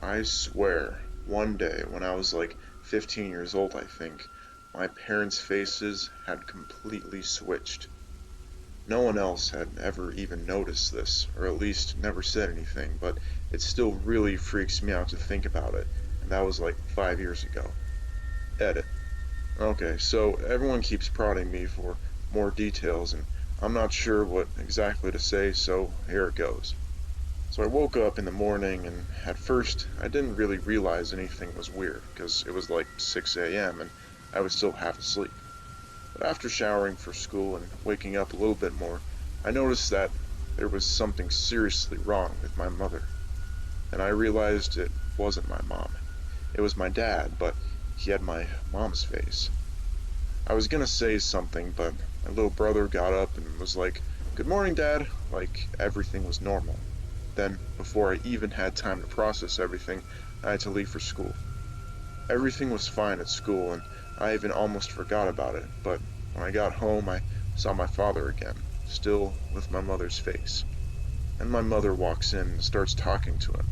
I swear, one day when I was like 15 years old, I think, my parents' faces had completely switched. No one else had ever even noticed this, or at least never said anything, but it still really freaks me out to think about it, and that was like 5 years ago. Edit. Okay, so everyone keeps prodding me for more details, and I'm not sure what exactly to say, so here it goes. So I woke up in the morning, and at first I didn't really realize anything was weird, because it was like 6 a.m. and I was still half asleep. But after showering for school and waking up a little bit more, I noticed that there was something seriously wrong with my mother. And I realized it wasn't my mom. It was my dad, but he had my mom's face. I was gonna say something, but my little brother got up and was like, "Good morning, Dad," like everything was normal. Then, before I even had time to process everything, I had to leave for school. Everything was fine at school, and I even almost forgot about it, but when I got home, I saw my father again, still with my mother's face. And my mother walks in and starts talking to him,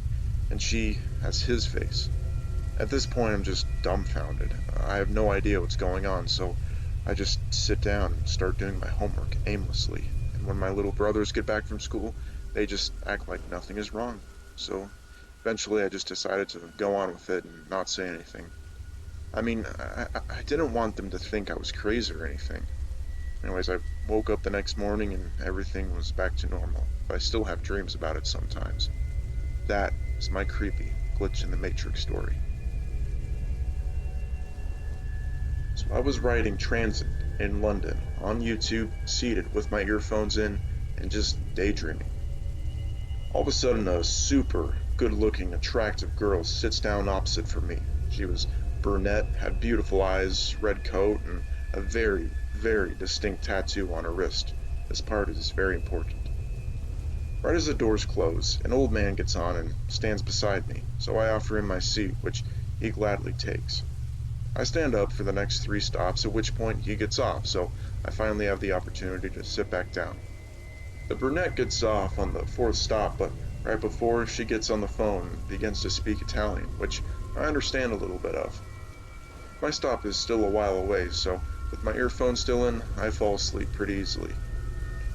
and she has his face. At this point, I'm just dumbfounded. I have no idea what's going on, so I just sit down and start doing my homework aimlessly. And when my little brothers get back from school, they just act like nothing is wrong. So eventually, I just decided to go on with it and not say anything. I mean, I didn't want them to think I was crazy or anything. Anyways, I woke up the next morning and everything was back to normal, but I still have dreams about it sometimes. That is my creepy glitch in the Matrix story. So I was riding transit in London on YouTube, seated with my earphones in and just daydreaming. All of a sudden, a super good looking, attractive girl sits down opposite from me. She was brunette, had beautiful eyes, red coat, and a very, very distinct tattoo on her wrist. This part is very important. Right as the doors close, an old man gets on and stands beside me, so I offer him my seat, which he gladly takes. I stand up for the next 3 stops, at which point he gets off, so I finally have the opportunity to sit back down. The brunette gets off on the fourth stop, but right before she gets on the phone and begins to speak Italian, which I understand a little bit of. My stop is still a while away, so with my earphones still in, I fall asleep pretty easily.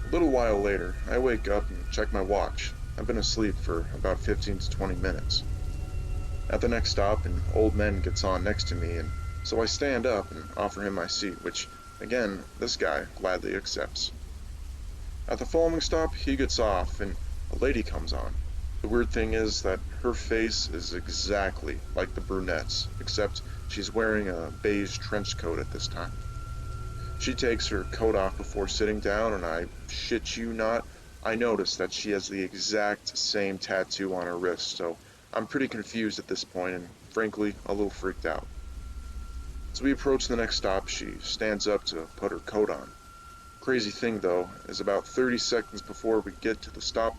A little while later, I wake up and check my watch. I've been asleep for about 15 to 20 minutes. At the next stop, an old man gets on next to me, and so I stand up and offer him my seat, which, again, this guy gladly accepts. At the following stop, he gets off, and a lady comes on. The weird thing is that her face is exactly like the brunette's, except she's wearing a beige trench coat at this time. She takes her coat off before sitting down, and I shit you not, I notice that she has the exact same tattoo on her wrist, so I'm pretty confused at this point and, frankly, a little freaked out. As we approach the next stop, she stands up to put her coat on. Crazy thing, though, is about 30 seconds before we get to the stop,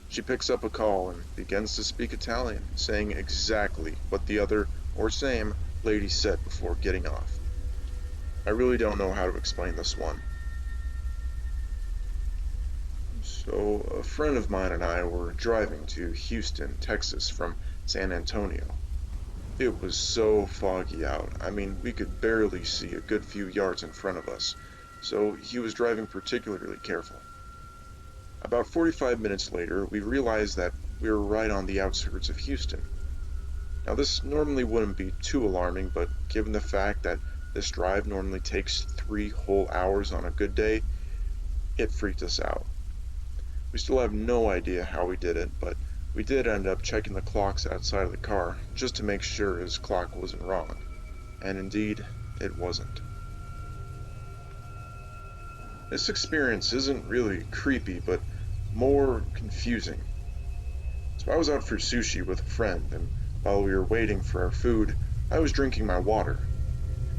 she picks up a call and begins to speak Italian, saying exactly what the other, or same, lady said before getting off. I really don't know how to explain this one. So, a friend of mine and I were driving to Houston, Texas from San Antonio. It was so foggy out. I mean, we could barely see a good few yards in front of us, so he was driving particularly careful. About 45 minutes later, we realized that we were right on the outskirts of Houston. Now, this normally wouldn't be too alarming, but given the fact that this drive normally takes 3 whole hours on a good day, it freaked us out. We still have no idea how we did it, but we did end up checking the clocks outside of the car just to make sure his clock wasn't wrong. And indeed, it wasn't. This experience isn't really creepy, but more confusing. So I was out for sushi with a friend, and while we were waiting for our food, I was drinking my water.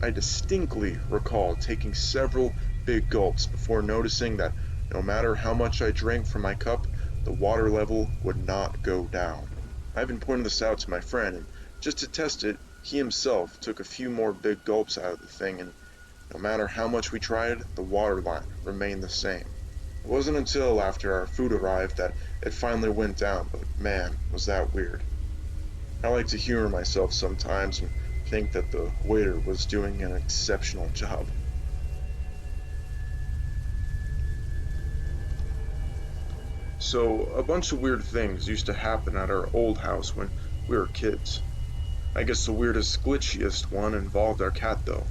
I distinctly recall taking several big gulps before noticing that no matter how much I drank from my cup, the water level would not go down. I even pointed this out to my friend, and just to test it, he himself took a few more big gulps out of the thing, and no matter how much we tried, the water line remained the same. It wasn't until after our food arrived that it finally went down, but man, was that weird. I like to humor myself sometimes and think that the waiter was doing an exceptional job. So, a bunch of weird things used to happen at our old house when we were kids. I guess the weirdest, glitchiest one involved our cat, though.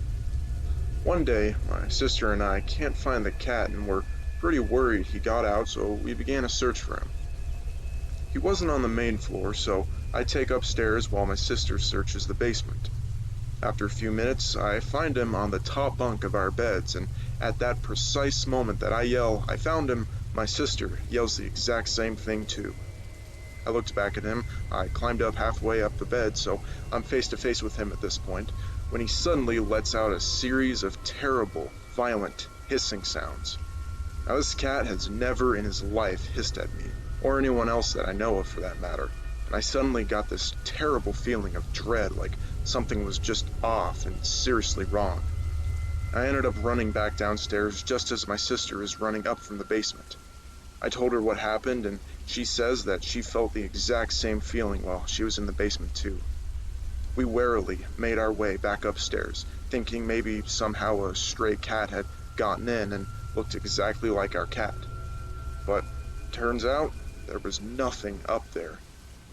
One day, my sister and I can't find the cat and were pretty worried he got out, so we began a search for him. He wasn't on the main floor, so I take upstairs while my sister searches the basement. After a few minutes, I find him on the top bunk of our beds, and at that precise moment that I yell, "I found him," my sister yells the exact same thing too. I looked back at him. I climbed up halfway up the bed, so I'm face to face with him at this point, when he suddenly lets out a series of terrible, violent, hissing sounds. Now, this cat has never in his life hissed at me, or anyone else that I know of for that matter, and I suddenly got this terrible feeling of dread, like something was just off and seriously wrong. I ended up running back downstairs just as my sister is running up from the basement. I told her what happened, and she says that she felt the exact same feeling while she was in the basement too. We warily made our way back upstairs, thinking maybe somehow a stray cat had gotten in and looked exactly like our cat. But turns out there was nothing up there.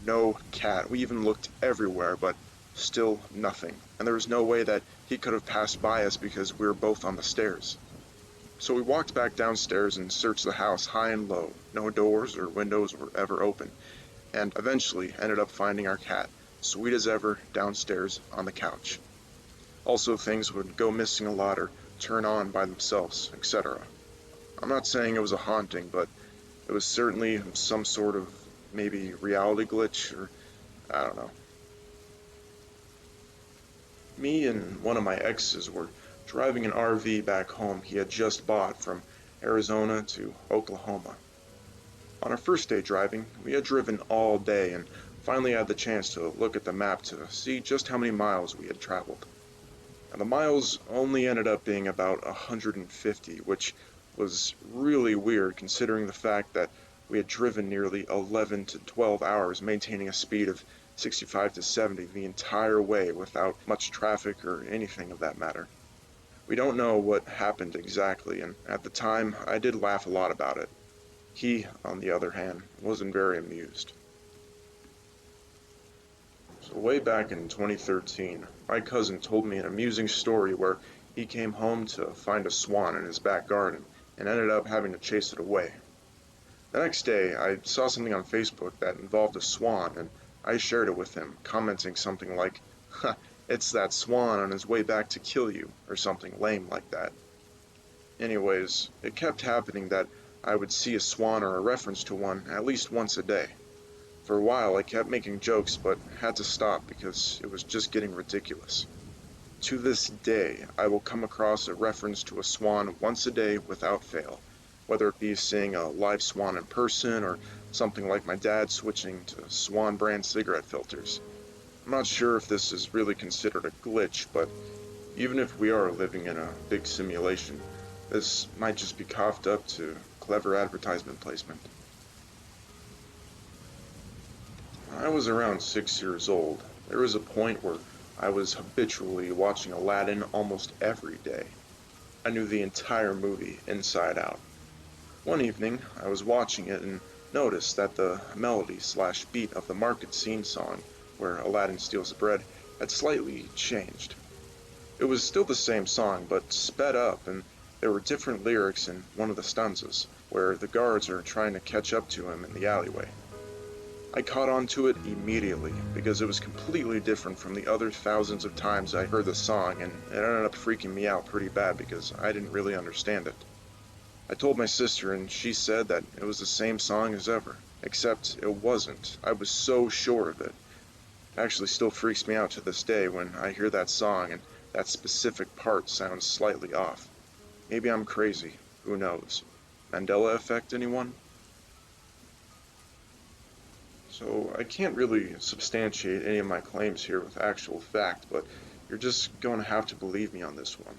No cat. We even looked everywhere, but still nothing. And there was no way that he could have passed by us because we were both on the stairs. So we walked back downstairs and searched the house high and low. No doors or windows were ever open, and eventually ended up finding our cat, sweet as ever, downstairs on the couch. Also, things would go missing a lot or turn on by themselves, etc. I'm not saying it was a haunting, but it was certainly some sort of maybe reality glitch, or I don't know. Me and one of my exes were driving an RV back home he had just bought from Arizona to Oklahoma. On our first day driving, we had driven all day and finally had the chance to look at the map to see just how many miles we had traveled. And the miles only ended up being about 150, which was really weird considering the fact that we had driven nearly 11 to 12 hours maintaining a speed of 65 to 70 the entire way without much traffic or anything of that matter. We don't know what happened exactly, and at the time I did laugh a lot about it. He, on the other hand, wasn't very amused. So way back in 2013, my cousin told me an amusing story where he came home to find a swan in his back garden and ended up having to chase it away. The next day, I saw something on Facebook that involved a swan, and I shared it with him, commenting something like, "Ha, it's that swan on his way back to kill you," or something lame like that. Anyways, it kept happening that I would see a swan or a reference to one at least once a day. For a while, I kept making jokes, but had to stop because it was just getting ridiculous. To this day, I will come across a reference to a swan once a day without fail, whether it be seeing a live swan in person or something like my dad switching to Swan brand cigarette filters. I'm not sure if this is really considered a glitch, but even if we are living in a big simulation, this might just be coughed up to clever advertisement placement. When I was around 6 years old, there was a point where I was habitually watching Aladdin almost every day. I knew the entire movie inside out. One evening, I was watching it and noticed that the melody slash beat of the market scene song, where Aladdin steals the bread, had slightly changed. It was still the same song, but sped up, and there were different lyrics in one of the stanzas, where the guards are trying to catch up to him in the alleyway. I caught on to it immediately because it was completely different from the other thousands of times I heard the song, and it ended up freaking me out pretty bad because I didn't really understand it. I told my sister, and she said that it was the same song as ever, except it wasn't. I was so sure of it. It actually still freaks me out to this day when I hear that song and that specific part sounds slightly off. Maybe I'm crazy. Who knows? Mandela effect, anyone? So I can't really substantiate any of my claims here with actual fact, but you're just going to have to believe me on this one.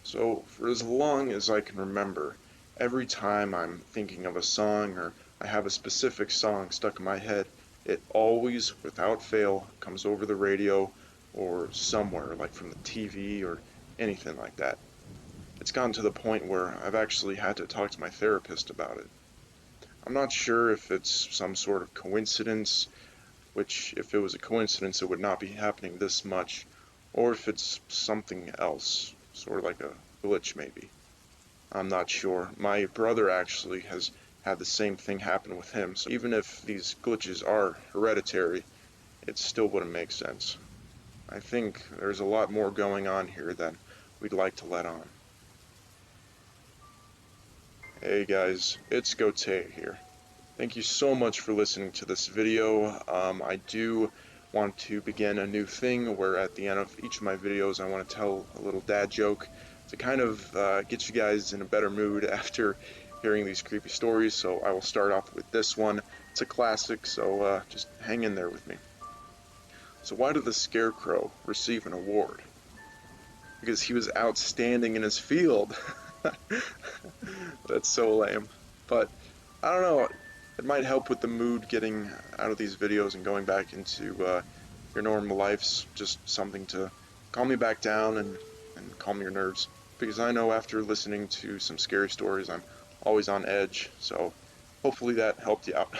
So for as long as I can remember, every time I'm thinking of a song or I have a specific song stuck in my head, It always, without fail, comes over the radio or somewhere, like from the TV or anything like that. It's gotten to the point where I've actually had to talk to my therapist about it. I'm not sure if it's some sort of coincidence, which, if it was a coincidence, it would not be happening this much, or if it's something else, sort of like a glitch maybe. I'm not sure. My brother actually has had the same thing happen with him, so even if these glitches are hereditary, it still wouldn't make sense. I think there's a lot more going on here than we'd like to let on. Hey guys, it's Gote here. Thank you so much for listening to this video. I do want to begin a new thing where at the end of each of my videos I want to tell a little dad joke to kind of get you guys in a better mood after hearing these creepy stories. So I will start off with this one. It's a classic, so just hang in there with me. So why did the Scarecrow receive an award? Because he was outstanding in his field. That's so lame. But I don't know. It might help with the mood getting out of these videos and going back into your normal lives. Just something to calm me back down and calm your nerves. Because I know after listening to some scary stories, I'm always on edge. So hopefully that helped you out.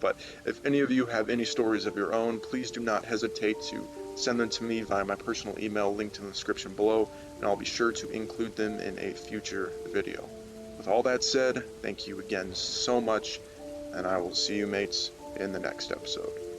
But if any of you have any stories of your own, please do not hesitate to send them to me via my personal email linked in the description below, and I'll be sure to include them in a future video. With all that said, thank you again so much, and I will see you mates in the next episode.